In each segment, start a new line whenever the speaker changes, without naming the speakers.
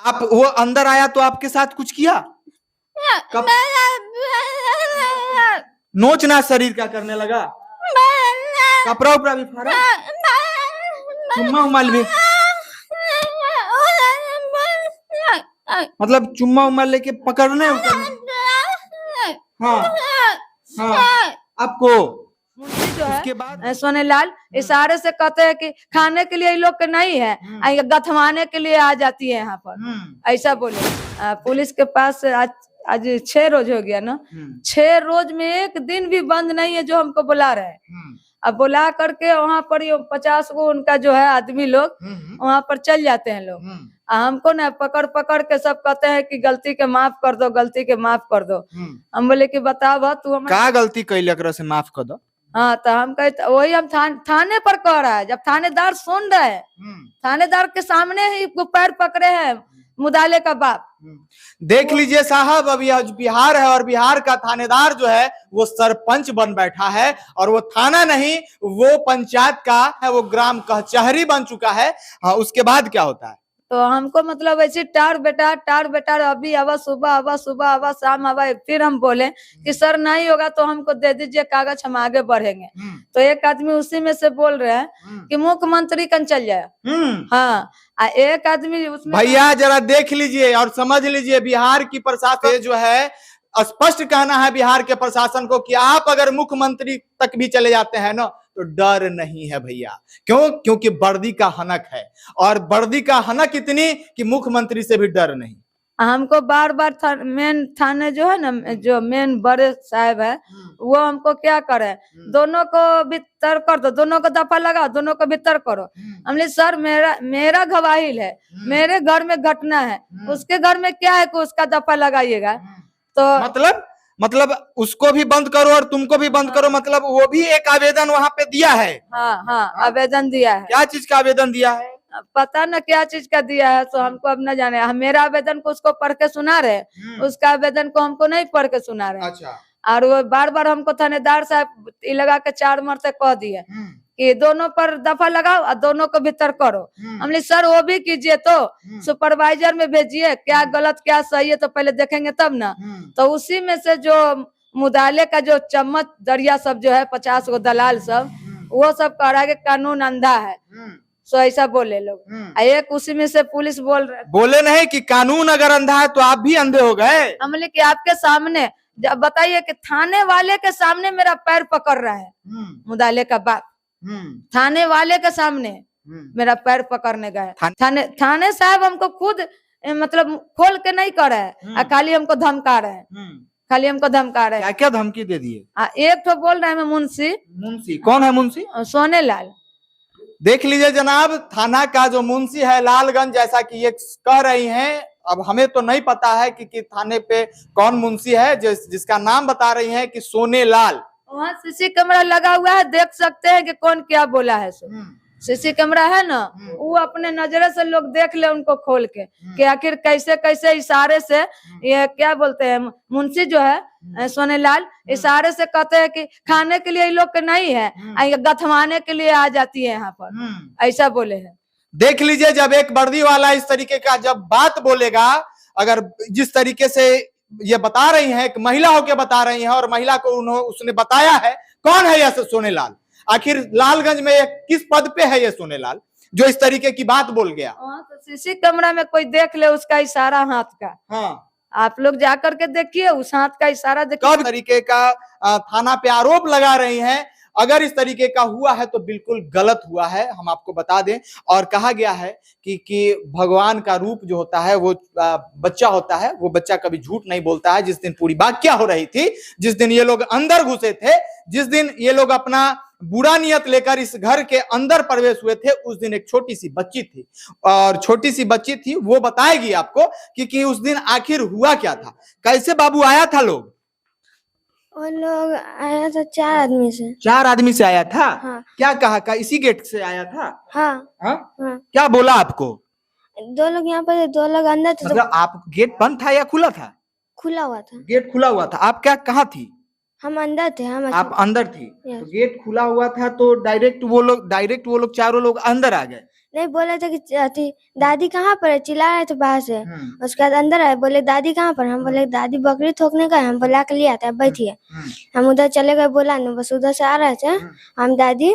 आप वो अंदर आया तो आपके साथ कुछ किया? कब नोचना शरीर का करने लगा? कपड़ा उपड़ा भी फाड़ा? चुम्मा उमाल भी? मतलब चुम्मा उमाल लेके पकड़ने उकड़ने? हाँ हाँ। आपको
मुंशी जो
उसके
है
बाद
सोनेलाल इशारे से कहते हैं कि खाने के लिए ये लोग के नहीं है, ये गथवाने के लिए आ जाती है यहाँ पर, ऐसा बोले। पुलिस के पास आज 6 रोज हो गया ना, 6 रोज में एक दिन भी बंद नहीं है जो हमको बुला रहे हैं। अब बुला करके वहां पर ये 50 गो उनका जो है आदमी लोग वहां पर चल जाते हैं लोग। हमको ना पकड़ पकड़ के सब कहते हैं कि गलती के माफ कर दो, गलती के माफ कर दो। हम बोले कि बताओ तू हम
का गलती कैले से माफ कर दो।
हाँ, तो हम कहते वही हम थाने पर कह रहा है। जब थानेदार सुन रहे हैं, थानेदार के सामने ही पैर पकड़े हैं मुदाले का बाप।
देख लीजिए साहब, अभी आज बिहार है और बिहार का थानेदार जो है वो सरपंच बन बैठा है, और वो थाना नहीं, वो पंचायत का है, वो ग्राम कचहरी बन चुका है। हाँ, उसके बाद क्या होता है?
तो हमको मतलब ऐसे टार बेटा अभी आवा, सुबह आवा, शाम आवा। फिर हम बोले कि सर नहीं होगा तो हमको दे दीजिए कागज, हम आगे बढ़ेंगे। तो एक आदमी उसी में से बोल रहे हैं कि मुख्यमंत्री कन चल जाए। हाँ, एक आदमी उसमें
भैया जरा देख लीजिए और समझ लीजिए, बिहार की प्रशासन जो है स्पष्ट कहना है बिहार के प्रशासन को कि आप अगर मुख्यमंत्री तक भी चले जाते हैं ना तो डर नहीं है भैया। क्यों? क्योंकि वर्दी का हनक है, और वर्दी का हनक इतनी कि मुख्यमंत्री से भी डर नहीं।
हमको बार मेन थाने जो है ना, जो मेन बड़े साहब है, वो हमको क्या करे, दोनों को भीतर कर दो, दोनों को दफा लगाओ, दोनों को भीतर करो। हमने सर मेरा गवाही है, मेरे घर में घटना है, उसके घर में क्या है कि उसका दफा लगाइएगा। तो
मतलब उसको भी बंद करो और तुमको भी बंद करो, मतलब वो भी एक आवेदन वहां पे दिया है।
हाँ, आवेदन दिया है।
क्या चीज का आवेदन दिया है?
पता न क्या चीज का दिया है, तो हमको अब न जाने। हम मेरा आवेदन को उसको पढ़ के सुना रहे, उसका आवेदन को हमको नहीं पढ़ के सुना रहे।
अच्छा।
और वो बार हमको थानेदार साहब लगा के 4 मरते कह दिए कि दोनों पर दफा लगाओ और दोनों को भीतर करो। हमने सर वो भी कीजिए, तो सुपरवाइजर में भेजिए, क्या गलत क्या सही है तो पहले देखेंगे तब ना। तो उसी में से जो मुदाले का जो चम्मच दरिया सब जो है 50 गो दलाल सब, वो सब कह रहा है कि कानून अंधा है, सो ऐसा बोले लोग। एक उसी में से पुलिस
बोले नहीं कि कानून अगर अंधा है तो आप भी अंधे हो गए।
हमने कि आपके सामने जब बताइए कि थाने वाले के सामने मेरा पैर पकड़ रहा है मुदाले का बाप, थाने वाले के सामने मेरा पैर पकड़ने गए। थाने साहब हमको खुद मतलब खोल के नहीं कर रहे हैं, खाली हमको धमका रहे हैं, खाली हमको धमका रहे हैं।
क्या धमकी दे दिए?
एक तो बोल रहे हैं
मुंशी। कौन है मुंशी?
सोनेलाल।
देख लीजिए जनाब, थाना का जो मुंशी है लालगंज, जैसा कि ये कह रही हैं, अब हमें तो नहीं पता है कि थाने पे कौन मुंशी है जिसका नाम बता रही हैं कि सोनेलाल।
वहाँ सीसी कैमरा लगा हुआ है, देख सकते हैं कि कौन क्या बोला है। सीसी कैमरा है ना, वो अपने नजरे से लोग देख ले उनको खोल के कि आखिर कैसे कैसे इशारे से, ये क्या बोलते हैं मुंशी जो है सोनेलाल, इशारे से कहते हैं कि खाने के लिए लोग के नहीं है, गथवाने के लिए आ जाती है यहाँ पर, ऐसा बोले हैं।
देख लीजिए, जब एक वर्दी वाला इस तरीके का जब बात बोलेगा, अगर जिस तरीके से ये बता रही हैं, एक महिला होके बता रही हैं, और महिला को उसने बताया है कौन है यह सोनेलाल, आखिर लालगंज में किस पद पे है ये सोनेलाल जो इस तरीके की बात बोल गया।
तो सीसी कैमरा में कोई देख ले उसका इशारा हाथ का।
हाँ,
आप लोग जाकर के देखिए उस हाथ का इशारा देखिए।
कब तरीके का थाना पे आरोप लगा रही हैं, अगर इस तरीके का हुआ है तो बिल्कुल गलत हुआ है, हम आपको बता दें। और कहा गया है कि भगवान का रूप जो होता है वो बच्चा होता है, वो बच्चा कभी झूठ नहीं बोलता है। जिस दिन पूरी बात क्या हो रही थी, जिस दिन ये लोग अंदर घुसे थे, जिस दिन ये लोग अपना बुरा नियत लेकर इस घर के अंदर प्रवेश हुए थे, उस दिन एक छोटी सी बच्ची थी, और छोटी सी बच्ची थी, वो बताएगी आपको कि उस दिन आखिर हुआ क्या था, कैसे बाबू आया था लोग।
वो लोग आया था 4 आदमी से।
4 आदमी से आया था?
हाँ।
क्या कहा? इसी गेट से आया था?
हाँ।
हाँ?
हाँ।
क्या बोला आपको?
2 लोग यहाँ पर, 2 लोग अंदर थे।
मतलब आप गेट बंद था या खुला था?
खुला हुआ था।
गेट खुला हुआ था। आप क्या कहाँ थी?
हम अंदर थे।
आप अंदर थी, तो गेट खुला हुआ था, तो डायरेक्ट वो लोग 4 लोग अंदर आ गए।
नहीं बोले थे कि अथी दादी कहाँ पर है, चिल्ला रहे थे बाहर से। उसके बाद अंदर आए, बोले दादी कहाँ पर, हम बोले दादी बकरी थोकने का है, हम बुला के लिया था, बैठिए। हम उधर चले गए, बोला नहीं, बस उधर से आ रहे थे हम दादी,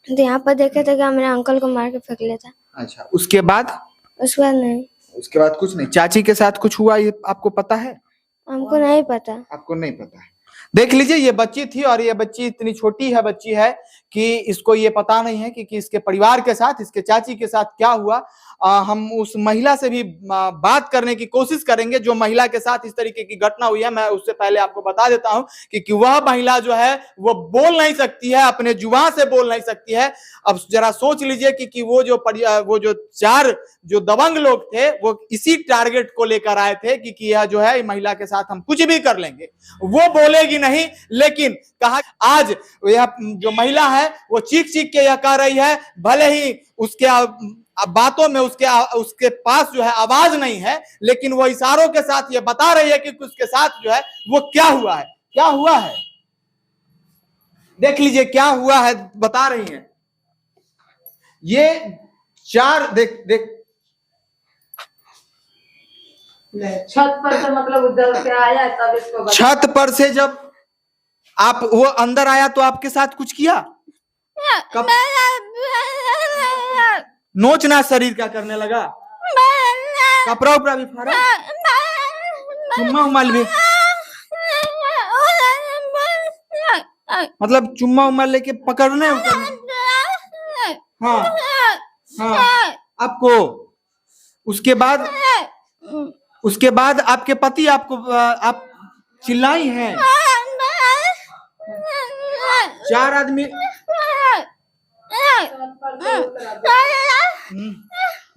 तो यहाँ पर देखे थे कि मेरे अंकल को मार के फेंक लेता।
अच्छा, उसके बाद
नहीं,
उसके बाद कुछ नहीं। चाची के साथ कुछ हुआ ये आपको पता है?
हमको नहीं पता।
आपको नहीं पता है। देख लीजिए, ये बच्ची थी और ये बच्ची इतनी छोटी है बच्ची है कि इसको ये पता नहीं है कि इसके परिवार के साथ, इसके चाची के साथ क्या हुआ। हम उस महिला से भी बात करने की कोशिश करेंगे जो महिला के साथ इस तरीके की घटना हुई है। मैं उससे पहले आपको बता देता हूं कि वह महिला जो है वो बोल नहीं सकती है, अपने जुबान से बोल नहीं सकती है। अब जरा सोच लीजिए कि वो जो 4 जो दबंग लोग थे वो इसी टारगेट को लेकर आए थे कि यह जो है महिला के साथ हम कुछ भी कर लेंगे। वो बोलेगी नहीं, लेकिन कहा आज यह जो महिला है वो चीख चीख के यह कह रही है, भले ही उसके बातों में उसके पास जो है आवाज नहीं है, लेकिन वो इशारों के साथ ये बता रही है कि उसके साथ जो है वो क्या हुआ है। क्या हुआ है देख लीजिए, क्या हुआ है बता रही है। ये 4 देख
छत पर से मतलब उधर से आया, तब इसको
छत पर से जब वो अंदर आया तो आपके साथ कुछ किया? कब नोचना शरीर का करने लगा? कपड़ा उपड़ा भी फाड़ा? चुम्मा उम्मा भी? मतलब चुम्मा उम्मा लेके पकड़ने उकड़ने? हाँ हाँ। आपको उसके बाद आपके पति आपको आप चिल्लाई हैं? 4 आदमी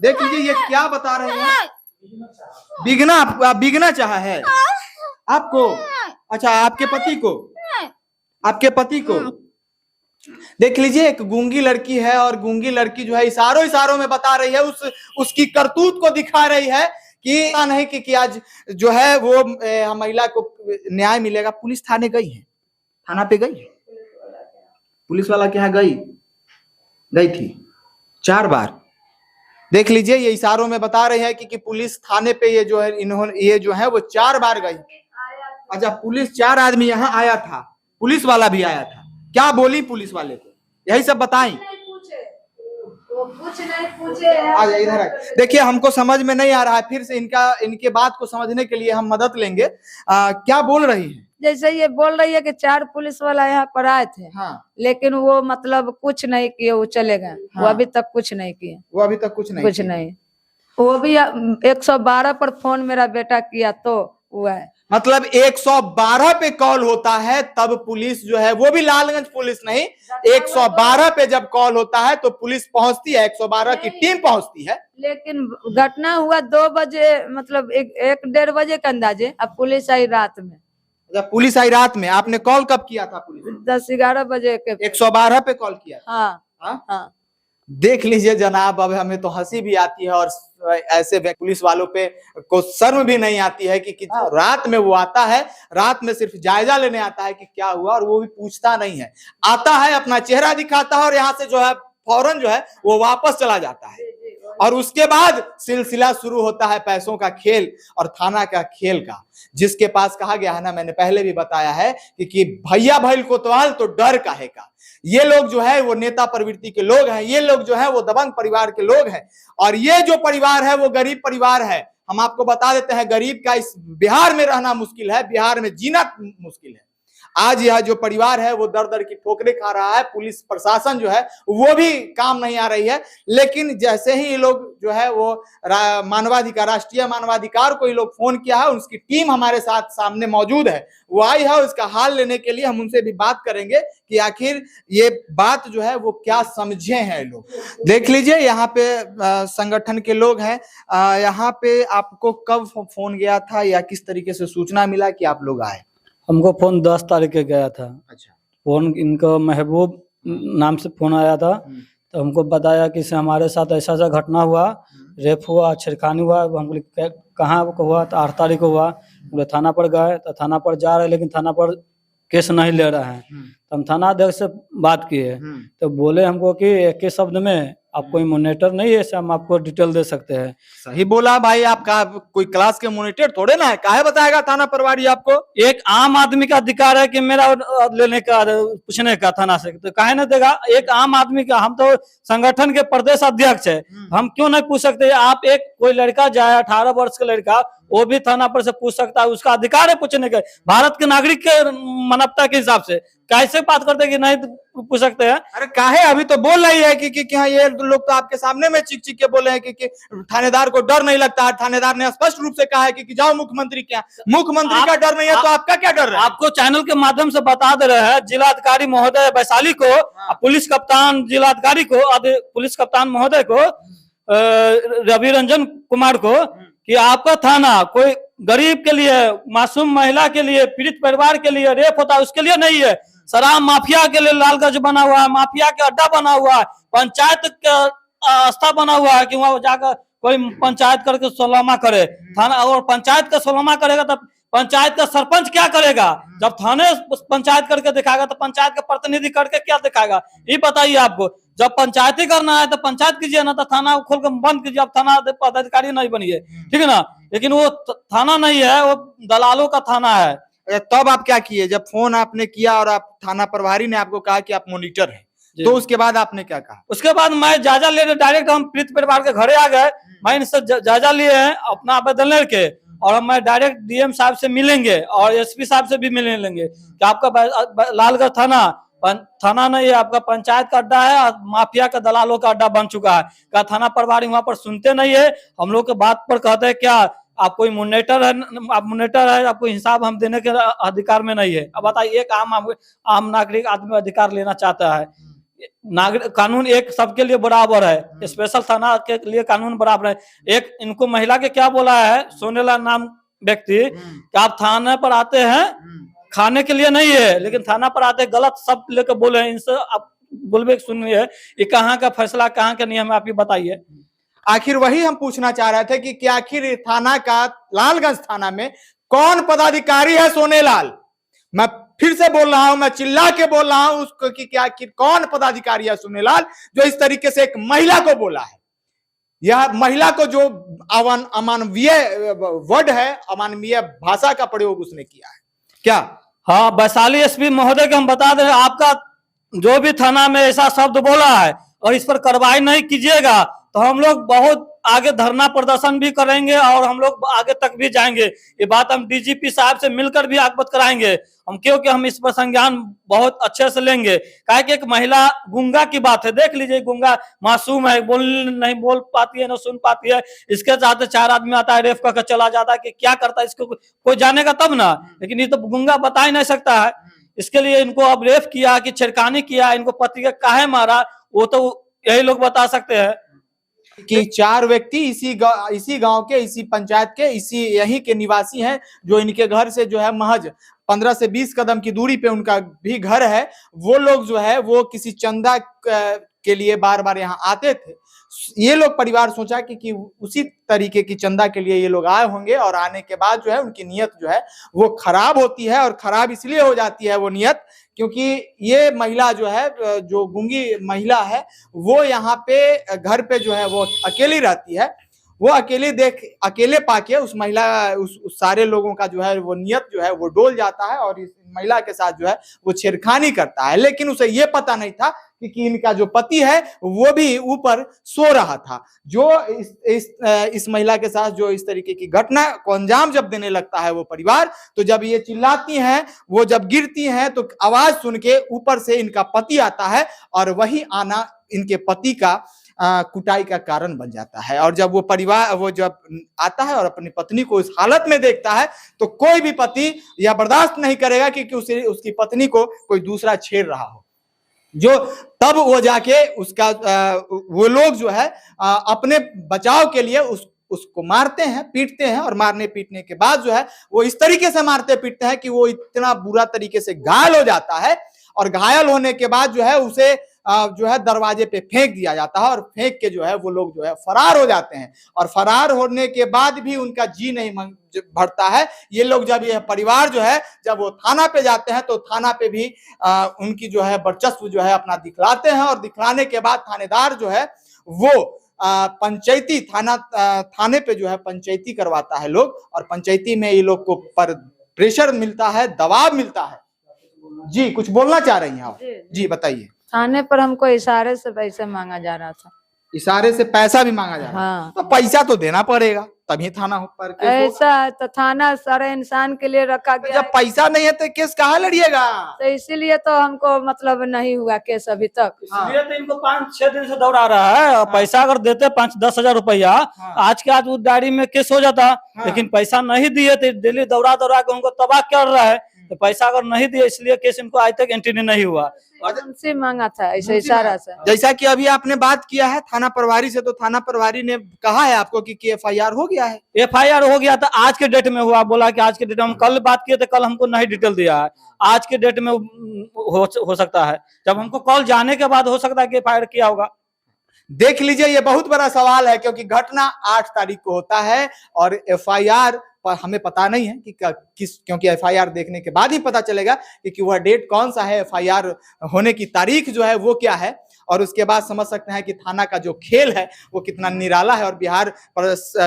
देख लीजिए, ये क्या बता रहे हैं। बिगना चाहा है आपको? अच्छा, आपके पति को देख लीजिए, एक गूंगी लड़की है और गूंगी लड़की जो है इशारों में बता रही है, उसकी करतूत को दिखा रही है कि नहीं कि आज जो है वो महिला को न्याय मिलेगा। पुलिस थाने गई है, थाना पे गई है, पुलिस वाला के यहाँ गई थी 4 बार। देख लीजिए, ये इशारों में बता रही है कि पुलिस थाने पे ये जो है वो 4 बार गई। अच्छा, पुलिस 4 आदमी यहाँ आया था, पुलिस वाला भी आया था। क्या बोली पुलिस वाले को, यही सब बताई?
कुछ नहीं पूछे।
आ जाइए इधर। देखिए, हमको समझ में नहीं आ रहा है, फिर से इनके बात को समझने के लिए हम मदद लेंगे। क्या बोल रही है?
जैसे ये बोल रही है कि 4 पुलिस वाला यहाँ पर आए थे।
हाँ।
लेकिन वो मतलब कुछ नहीं किए, वो चले गए। हाँ। वो अभी तक कुछ नहीं किए। कुछ नहीं। वो भी 112 पर फोन मेरा बेटा किया तो हुआ है।
मतलब 112 पे कॉल होता है तब पुलिस जो है, वो भी लालगंज पुलिस नहीं, 112 पे जब कॉल होता है तो पुलिस पहुंचती है, 112 की टीम पहुंचती है।
लेकिन घटना हुआ 2 बजे, मतलब 1-1:30 बजे के अंदाजे। अब पुलिस आई रात में।
जब पुलिस आई रात में, आपने कॉल कब किया था? पुलिस
10-11 बजे के
112 पे कॉल किया।
हाँ।
देख लीजिए जनाब, अब हमें तो हंसी भी आती है और ऐसे पुलिस वालों पे को शर्म भी नहीं आती है कि रात में वो आता है, रात में सिर्फ जायजा लेने आता है कि क्या हुआ, और वो भी पूछता नहीं है। आता है, अपना चेहरा दिखाता है और यहाँ से जो है फौरन जो है वो वापस चला जाता है। और उसके बाद सिलसिला शुरू होता है पैसों का खेल और थाना का खेल का, जिसके पास कहा गया है ना, मैंने पहले भी बताया है कि भैया भैल कोतवाल तो डर काहे का। ये लोग जो है वो नेता प्रवृत्ति के लोग हैं, ये लोग जो है वो दबंग परिवार के लोग हैं, और ये जो परिवार है वो गरीब परिवार है। हम आपको बता देते हैं, गरीब का इस बिहार में रहना मुश्किल है, बिहार में जीना मुश्किल है। आज यह जो परिवार है वो दर दर की ठोकरें खा रहा है, पुलिस प्रशासन जो है वो भी काम नहीं आ रही है। लेकिन जैसे ही ये लोग जो है वो मानवाधिकार, राष्ट्रीय मानवाधिकार को ये लोग फोन किया है, उसकी टीम हमारे साथ सामने मौजूद है, वो आई है, उसका हाल लेने के लिए हम उनसे भी बात करेंगे कि आखिर ये बात जो है वो क्या समझे हैं लोग। देख लीजिए, यहाँ पे संगठन के लोग हैं। यहाँ पे आपको कब फोन गया था या किस तरीके से सूचना मिला कि आप लोग आए?
हमको फोन 10 तारीख के गया था।
अच्छा।
फोन इनको महबूब नाम से फोन आया था, तो हमको बताया कि हमारे साथ ऐसा ऐसा घटना हुआ, रेप हुआ, छेड़खानी हुआ। हम बोले कहाँ हुआ? तो 8 तारीख को हुआ। बोले थाना पर गए, तो थाना पर जा रहे, लेकिन थाना पर केस नहीं ले रहे हैं। तो हम थाना अध्यक्ष से बात किए, तो बोले हमको कि एक ही शब्द में आप कोई मॉनिटर नहीं है, ऐसे हम आपको डिटेल दे सकते हैं।
सही बोला भाई, आपका कोई क्लास के मॉनिटर थोड़े ना है, काहे बताएगा थाना प्रभारी आपको?
एक आम आदमी का अधिकार है कि मेरा लेने का, पूछने का थाना से, तो काहे ना देगा? एक आम आदमी का, हम तो संगठन के प्रदेश अध्यक्ष है, हम क्यों नहीं पूछ सकते? आप एक कोई लड़का जाए 18 वर्ष का लड़का, वो भी थाना पर से पूछ सकता है, उसका अधिकार है पूछने का। भारत के नागरिक के मानवता के हिसाब से कैसे बात करते हैं कि नहीं पूछ सकते हैं?
अरे काहे, अभी तो बोल रही है कि हाँ, ये लोग तो आपके सामने में चिक चिक के बोले हैं कि थानेदार को डर नहीं लगता है। थानेदार ने स्पष्ट रूप से कहा है कि जाओ मुख्यमंत्री के यहाँ। मुख्यमंत्री का डर नहीं है तो आपका क्या डर है?
आपको चैनल के माध्यम से बता दे रहे हैं, जिलाधिकारी महोदय वैशाली को, पुलिस कप्तान जिलाधिकारी को, पुलिस कप्तान महोदय को, रवि रंजन कुमार को, कि आपका थाना कोई गरीब के लिए, मासूम महिला के लिए, पीड़ित परिवार के लिए, रेप होता है उसके लिए नहीं है, शराब माफिया के लिए लालगंज बना हुआ है, माफिया का अड्डा बना हुआ है, पंचायत का आस्था बना हुआ है कि वहां जाकर कोई पंचायत करके सोलमा करे। थाना और पंचायत का सोलमा करेगा तब पंचायत का सरपंच क्या करेगा? जब थाने पंचायत करके दिखाएगा तो पंचायत का प्रतिनिधि करके क्या दिखाएगा? ये बताइए आपको। जब पंचायती करना है तो पंचायत कीजिए ना, तो थाना खोल कर बंद कीजिए। अब थाना पदाधिकारी नहीं बनिए, ठीक है ना? लेकिन वो थाना नहीं है, वो दलालों का थाना है।
तब आप क्या किए जब फोन आपने किया और आप थाना प्रभारी ने आपको कहा कि आप मॉनिटर हैं, तो उसके बाद आपने क्या कहा?
उसके बाद मैं जायजा लेने डायरेक्ट हम पीड़ित परिवार के घरे आ गए। मैं इनसे जायजा लिए हैं अपना आवेदन लेके, और मैं डायरेक्ट डीएम साहब से मिलेंगे और एसपी साहब से भी मिलने लेंगे कि आपका लालगंज थाना नहीं है, आपका पंचायत का अड्डा है और माफिया का दलालों का अड्डा बन चुका है। क्या थाना प्रभारी वहां पर सुनते नहीं है? हम लोग के बात पर कहते हैं क्या आप कोई मॉनिटर है? आप मॉनिटर है, आपको हिसाब हम देने के अधिकार में नहीं है। अब बताइए, एक आम नागरिक आदमी अधिकार लेना चाहता है, नागरिक कानून एक सबके लिए बराबर है, स्पेशल थाना के लिए कानून बराबर है। एक इनको महिला के क्या बोला है, सोनेला नाम व्यक्ति, कि आप थाने पर आते हैं खाने के लिए नहीं है, लेकिन थाना पर आते गलत सब लेकर बोले हैं। इनसे आप बोलबे सुनिए, ये कहाँ का फैसला, कहाँ का नियम है, आप ही बताइए।
आखिर वही हम पूछना चाह रहे थे कि आखिर थाना का, लालगंज थाना में कौन पदाधिकारी है सोनेलाल? मैं फिर से बोल रहा हूं, मैं चिल्ला के बोल रहा हूं उसको कि आखिर कौन पदाधिकारी है सोनेलाल जो इस तरीके से एक महिला को बोला है? यह महिला को जो अमानवीय वर्ड है, अमानवीय भाषा का प्रयोग उसने किया है क्या?
हाँ, वैशाली एसपी महोदय को हम बता दें, आपका जो भी थाना में ऐसा शब्द बोला है और इस पर कार्रवाई नहीं कीजिएगा तो हम लोग बहुत आगे धरना प्रदर्शन भी करेंगे और हम लोग आगे तक भी जाएंगे। ये बात हम डीजीपी साहब से मिलकर भी अवगत कराएंगे हम, क्योंकि हम इस पर संज्ञान बहुत अच्छे से लेंगे। काहे कि एक महिला गूंगा की बात है, देख लीजिए, गूंगा मासूम है, नहीं बोल पाती है, ना सुन पाती है। इसके साथ 4 आदमी आता है, रेप करके चला जाता है, कि क्या करता है इसको कोई जानेगा तब ना। लेकिन ये तो गूंगा बता ही नहीं सकता है। इसके लिए इनको अब रेप किया कि छेड़खानी किया, इनको पति का काहे मारा, वो तो यही लोग बता सकते हैं।
कि 4 व्यक्ति इसी गांव के, इसी पंचायत के, इसी यहीं के निवासी हैं, जो इनके घर से जो है महज 15 से 20 कदम की दूरी पे उनका भी घर है। वो लोग जो है वो किसी चंदा के लिए बार बार यहाँ आते थे। ये लोग परिवार सोचा कि उसी तरीके की चंदा के लिए ये लोग आए होंगे, और आने के बाद जो है उनकी नीयत जो है वो खराब होती है। और खराब इसलिए हो जाती है वो नीयत क्योंकि ये महिला जो है, जो गूंगी महिला है, वो यहाँ पे घर पे जो है वो अकेली रहती है। वो अकेले पाके उस महिला, उस सारे लोगों का जो है वो नियत जो है वो डोल जाता है और इस महिला के साथ जो है वो छेड़खानी करता है। लेकिन उसे ये पता नहीं था कि इनका जो पति है वो भी ऊपर सो रहा था। जो इस महिला के साथ जो इस तरीके की घटना को अंजाम जब देने लगता है वो परिवार, तो जब ये चिल्लाती हैं, वो जब गिरती हैं, तो आवाज सुन के ऊपर से इनका पति आता है और वही आना इनके पति का कुटाई का कारण बन जाता है। और जब वो जब आता है और अपनी पत्नी को इस हालत में देखता है, तो कोई भी पति यह बर्दाश्त नहीं करेगा कि उसकी पत्नी को कोई दूसरा छेड़ रहा हो। जो तब वो जाके वो लोग जो है अपने बचाव के लिए उसको मारते हैं, पीटते हैं, और मारने पीटने के बाद जो है वो इस तरीके से मारते पीटते हैं कि वो इतना बुरा तरीके से घायल हो जाता है। और घायल होने के बाद जो है उसे जो है दरवाजे पे फेंक दिया जाता है, और फेंक के जो है वो लोग जो है फरार हो जाते हैं। और फरार होने के बाद भी उनका जी नहीं भरता है। ये लोग जब यह परिवार जो है जब वो थाना पे जाते हैं, तो थाना पे भी उनकी जो है वर्चस्व जो है अपना दिखलाते हैं। और दिखलाने के बाद थानेदार जो है वो पंचायती थाने पे जो है पंचायती करवाता है लोग, और पंचायती में ये लोग को पर प्रेशर मिलता है, दबाव मिलता है। जी कुछ बोलना चाह रही हैं आप? जी बताइए।
थाने पर हमको इशारे से पैसे मांगा जा रहा था।
इशारे से पैसा भी मांगा जा रहा है?
हाँ।
तो पैसा तो देना पड़ेगा तभी थाना पर केस होगा।
ऐसा है तो थाना सारे इंसान के लिए रखा
तो
गया
जब पैसा नहीं है तो केस कहाँ लड़िएगा?
तो इसीलिए तो हमको मतलब नहीं हुआ केस अभी तक।
इसलिए तो इनको 5-6 दिन से दौड़ा रहा है। और पैसा अगर देते 5-10 हजार रुपया, आज के आज उस डायरी में केस हो जाता। लेकिन पैसा नहीं दिए तो दिल्ली दौड़ा दौड़ा के उनको तबाह कर रहा है। तो पैसा अगर नहीं दिए इसलिए केस इनको आज तक एंट्री नहीं हुआ।
उनसे मांगा था ऐसे इशारा से।
जैसा कि अभी आपने बात किया है थाना प्रभारी से, तो थाना प्रभारी ने कहा है आपको कि FIR हो गया है?
FIR हो गया था, आज के डेट में हुआ। बोला कि आज के डेट में, हम कल बात किए थे, कल हमको नहीं डिटेल दिया है। आज के डेट में हो सकता है, जब हमको कॉल जाने के बाद हो सकता है कि FIR किया होगा।
देख लीजिए ये बहुत बड़ा सवाल है, क्योंकि घटना 8 तारीख को होता है और FIR पर हमें पता नहीं है कि क्योंकि FIR देखने के बाद ही पता चलेगा कि वह डेट कौन सा है, FIR होने की तारीख जो है वो क्या है, और उसके बाद समझ सकते हैं कि थाना का जो खेल है वो कितना निराला है, और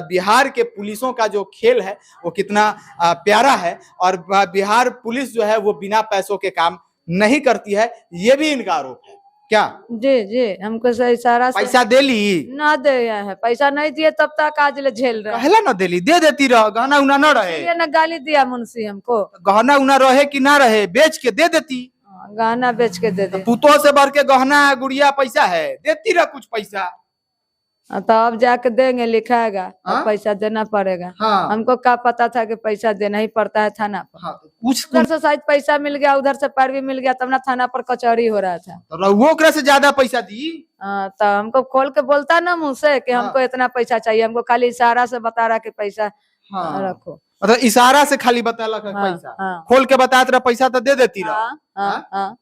बिहार के पुलिसों का जो खेल है वो कितना प्यारा है। और बिहार पुलिस जो है वो बिना पैसों के काम नहीं करती है, ये भी इनका आरोप है। क्या?
जी हमको सही इशारा से
पैसा दे ली?
ना दे है, पैसा नहीं दिए तब तक आज ले झेल रहे।
पहला ना दे ली, दे देती रहो, गहना उना न रहे।
ये ना गाली दिया मुंशी हमको,
गहना उना रहे कि ना रहे बेच के दे देती।
गहना बेच के दे दे।
पुतों से बढ़ के गहना गुड़िया पैसा है, देती रह कुछ पैसा।
तो अब जाके देंगे, लिखाएगा तो पैसा देना पड़ेगा।
हाँ।
हमको क्या पता था कि पैसा देना ही पड़ता है थाना पर।
हाँ, कुछ
उधर से शायद पैसा मिल गया, उधर से पैरवी मिल गया, तब ना थाना पर कचहरी हो रहा था।
वो ओकरा से ज्यादा पैसा दी।
तो हमको खोल के बोलता ना मुंह से कि हमको इतना पैसा चाहिए, हमको खाली इशारा से बता रहा कि पैसा रखो।
मतलब इशारा से खाली बता पैसा, खोल के बताया तेरा पैसा तो दे देती रह।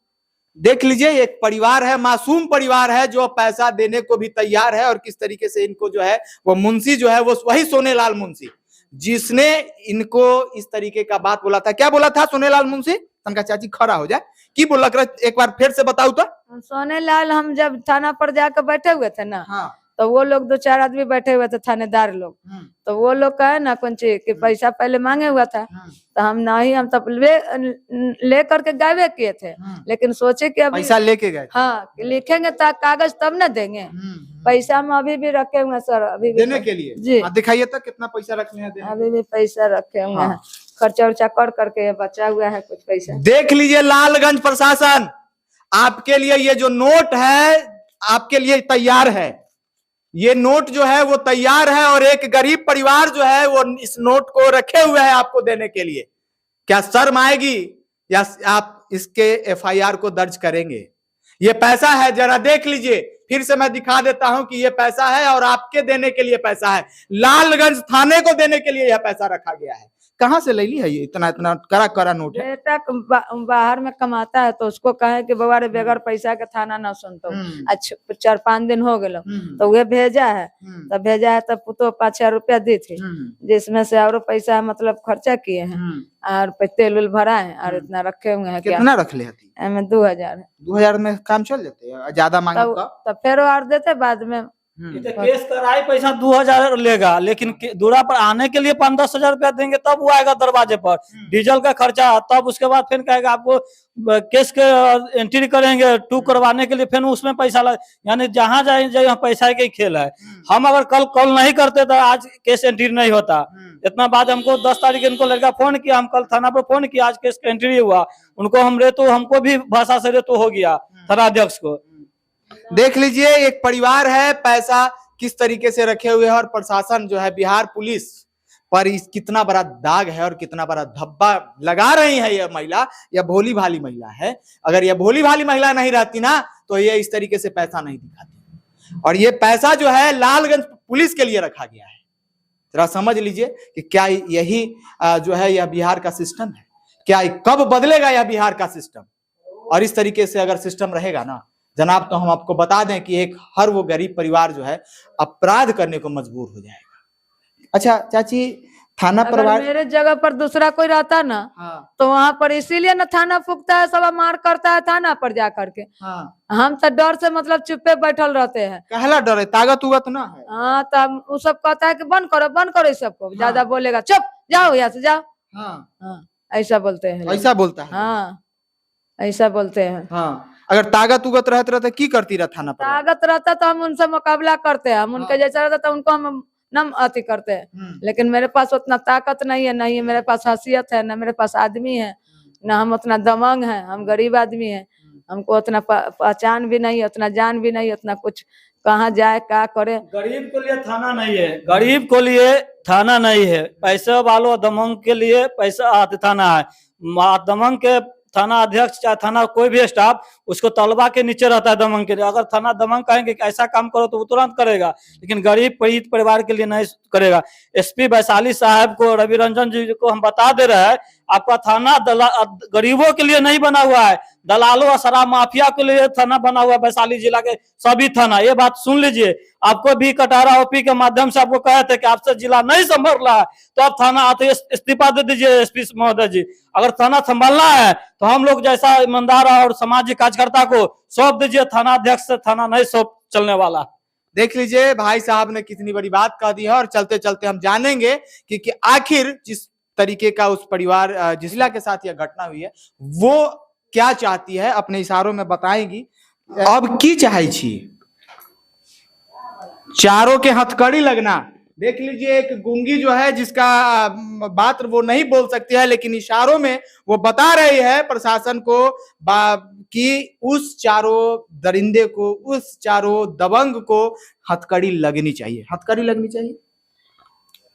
देख लीजिए एक परिवार है, मासूम परिवार है, जो पैसा देने को भी तैयार है, और किस तरीके से इनको जो है वो मुंशी जो है वो वही सोनेलाल मुंशी जिसने इनको इस तरीके का बात बोला था। क्या बोला था सोनेलाल मुंशी? तनका चाची खड़ा हो जाए, की बोला एक बार फिर से बताऊ तो।
सोनेलाल, हम जब थाना पर जाकर बैठे हुए थे ना, तो वो लोग 2-4 आदमी बैठे हुए थे थानेदार लोग, तो वो लोग कहे ना कुछ कि पैसा पहले मांगे हुआ था, तो हम नहीं, हम तब ले करके गायबे किए थे, लेकिन सोचे कि अभी
पैसा लेके गए।
हाँ, लिखेंगे तो कागज तब ना देंगे। पैसा हम अभी भी रखे हुए सर, अभी भी
देने के लिए।
जी
दिखाइए तक कितना पैसा रखने हैं।
अभी भी पैसा रखे हुए हैं, खर्चा उर्चा कर करके बचा हुआ है कुछ पैसा।
देख लीजिए लालगंज प्रशासन आपके लिए ये जो नोट है आपके लिए तैयार है। ये नोट जो है वो तैयार है, और एक गरीब परिवार जो है वो इस नोट को रखे हुए है आपको देने के लिए। क्या शर्म आएगी या आप इसके FIR को दर्ज करेंगे? ये पैसा है, जरा देख लीजिए, फिर से मैं दिखा देता हूं कि ये पैसा है और आपके देने के लिए पैसा है। लालगंज थाने को देने के लिए यह पैसा रखा गया है। कहाँ से ले ली है ये इतना इतना कड़ा नोट है?
बेटा बाहर में कमाता है, तो उसको कहे कि बाबा रे बेगर पैसा के थाना ना सुनता हूँ। अच्छा 4-5 दिन हो गए तो वे भेजा है, तब भेजा है तब पुतो 5-6 रुपया दी थी, जिसमें से और पैसा मतलब खर्चा किए हैं, और तेल उल भरा है, और इतना रखे हुए हैं।
कितना रख ले?
2000 है।
2000 में काम चल जाते हैं, ज्यादा मांगे
तब फिर और देते बाद में।
केस कराई पैसा 2000 लेगा, लेकिन दूरा पर आने के लिए 5-10 हजार रुपया देंगे, तब वो आएगा दरवाजे पर, डीजल का खर्चा, तब उसके बाद फिर कहेगा आपको केस के एंट्री करेंगे, टू करवाने के लिए फिर उसमें पैसा लग, यानी जहाँ जाए यहाँ पैसा का ही खेल है। हम अगर कल नहीं करते तो आज केस एंट्री नहीं होता। इतना बाद हमको 10 तारीख इनको लड़का फोन किया, हम कल थाना पर फोन किया, आज केस का एंट्री हुआ, उनको हम रेतो, हमको भी भाषा से रेतो हो गया थाना अध्यक्ष को।
देख लीजिए एक परिवार है, पैसा किस तरीके से रखे हुए हैं, और प्रशासन जो है बिहार पुलिस पर इस कितना बड़ा दाग है और कितना बड़ा धब्बा लगा रही है। यह महिला, यह भोली भाली महिला है। अगर यह भोली भाली महिला नहीं रहती ना तो ये इस तरीके से पैसा नहीं दिखाती, और ये पैसा जो है लालगंज पुलिस के लिए रखा गया है। जरा समझ लीजिए कि क्या यही जो है यह बिहार का सिस्टम है? क्या कब बदलेगा यह बिहार का सिस्टम? और इस तरीके से अगर सिस्टम रहेगा ना जनाब, तो हम आपको बता दें कि एक हर वो गरीब परिवार जो है अपराध करने को मजबूर हो जाएगा। अच्छा चाची, थाना
अगर
प्रभारी।
मेरे जगह पर दूसरा कोई रहता ना
हाँ
तो वहां पर इसीलिए ना थाना फूकता है, सब मार करता है थाना पर जा करके।
हाँ,
हम तो डर से मतलब चुप्पे बैठल रहते हैं।
कहला डर है, ताकत उगत ना है।
हाँ तब वो सब कहता है कि बंद करो इस सबको, ज्यादा बोलेगा चुप जाओ यहाँ से जाओ।
हाँ,
हाँ ऐसा बोलते हैं लोग।
ऐसा बोलता है।
हाँ ऐसा बोलते हैं।
हाँ, अगर ताकत उगत रहते रहते की करती रहा थाना प्रभारी?
ताकत रहता तो हम उनसे मुकाबला करते हैं, हम उनके
हाँ।
जैसा रहता तो उनको हम नम अति करते हैं। लेकिन मेरे पास उतना ताकत नहीं है, नहीं मेरे पास हैसियत है, न मेरे पास आदमी है, न हम उतना दमंग है, हम गरीब आदमी है। हमको उतना पहचान भी नहीं, उतना जान भी नहीं, उतना कुछ कहाँ जाए क्या करे।
गरीब के लिए थाना नहीं है, गरीब को लिए थाना नहीं है। पैसे वालों दमंग के लिए पैसा थाना है। दमंग के थाना अध्यक्ष चाहे थाना कोई भी स्टाफ उसको तलबा के नीचे रहता है दमंग के लिए। अगर थाना दमंग कहेंगे कि ऐसा काम करो तो वो तुरंत करेगा, लेकिन गरीब पीड़ित परिवार के लिए नहीं करेगा। एसपी वैशाली साहब को, रवि रंजन जी को हम बता दे रहे हैं, आपका थाना गरीबों के लिए नहीं बना हुआ है, दलालों और शराब माफिया के लिए थाना बना हुआ है। वैशाली जिला के सभी थाना, ये बात सुन लीजिए। आपको भी कटारा ओपी के माध्यम से आपको कहे थे कि आपसे जिला नहीं संभल रहा है तो आप थाना आते इस्तीफा दे दीजिए एसपी महोदय जी। अगर थाना संभालना है तो हम लोग जैसा ईमानदार और सामाजिक कार्यकर्ता को सौंप दीजिए, थाना अध्यक्ष से थाना नहीं सौंप चलने वाला।
देख लीजिए भाई साहब ने कितनी बड़ी बात कह दी है। और चलते चलते हम जानेंगे कि आखिर जिस तरीके का उस परिवार जिला के साथ यह घटना हुई है वो क्या चाहती है, अपने इशारों में बताएगी। अब की चाहे छी चारों के हथकड़ी लगना। देख लीजिए एक गूंगी जो है जिसका बात वो नहीं बोल सकती है, लेकिन इशारों में वो बता रही है प्रशासन को कि उस चारों दरिंदे को, उस चारों दबंग को हथकड़ी लगनी चाहिए, हथकड़ी लगनी चाहिए,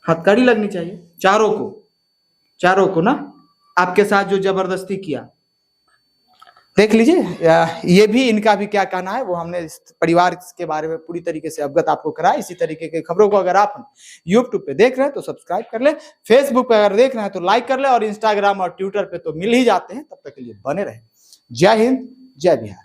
हथकड़ी लगनी चाहिए चारों को ना, आपके साथ जो जबरदस्ती किया। देख लीजिए ये भी इनका भी क्या कहना है, वो हमने इस परिवार के बारे में पूरी तरीके से अवगत आपको कराया। इसी तरीके के खबरों को अगर आप यूट्यूब पे देख रहे हैं तो सब्सक्राइब कर ले, फेसबुक पे अगर देख रहे हैं तो लाइक कर ले, और इंस्टाग्राम और ट्विटर पे तो मिल ही जाते हैं। तब तक के लिए बने रहे। जय हिंद, जय बिहार।